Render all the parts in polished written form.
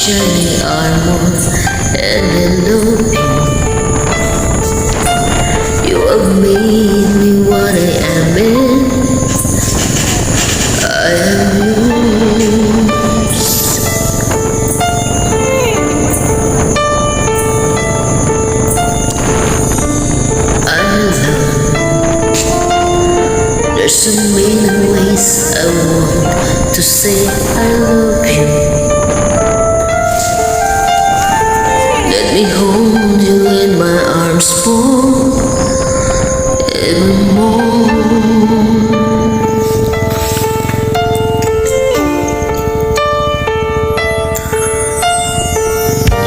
shining armor, and I love you. You have made me what I am in. I am yours. I love. There's so many ways I want to say I love you. Let me hold you in my arms forevermore.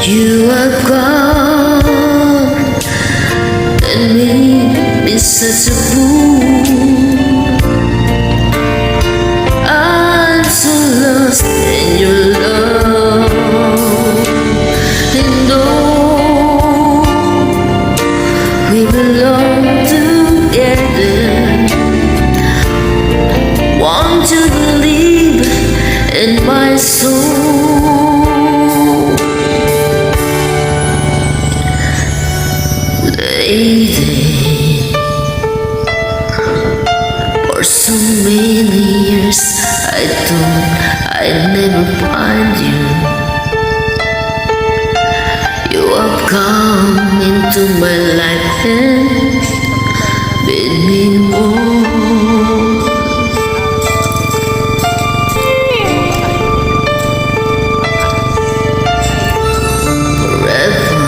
You are gone and made me such a fool. I'm so lost in your love, and though we belong together, want to believe in my soul. Lady, for so many years I thought I'd never find you. You have come into my life and made me more. Forever,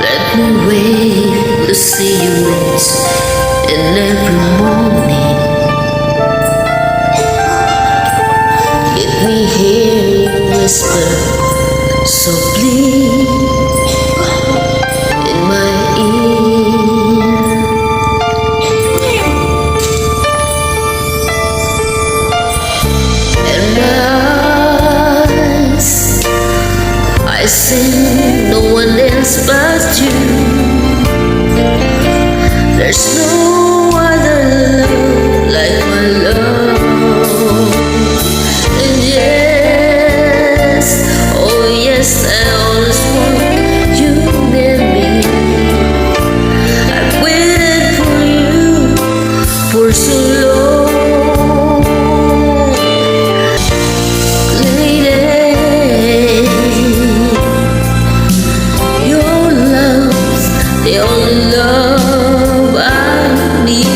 let me wait to see you rise in every morning. Let me hear you whisper softly in my ear. And my eyes, I see no one else but you. There's no other love like my love. And yes, oh yes, I always want you near me. I've waited for you for so long. Lady, your love's the only love I need.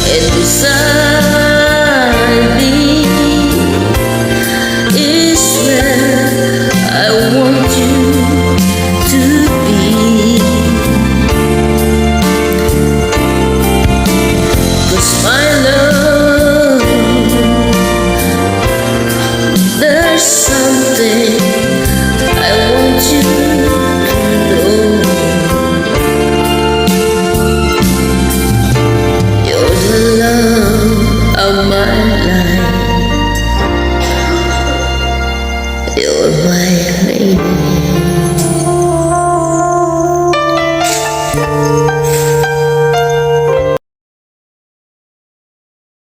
And beside me is where I want you to be. 'Cause my love, there's something I want you to know. You're the love of my life. You're my lady.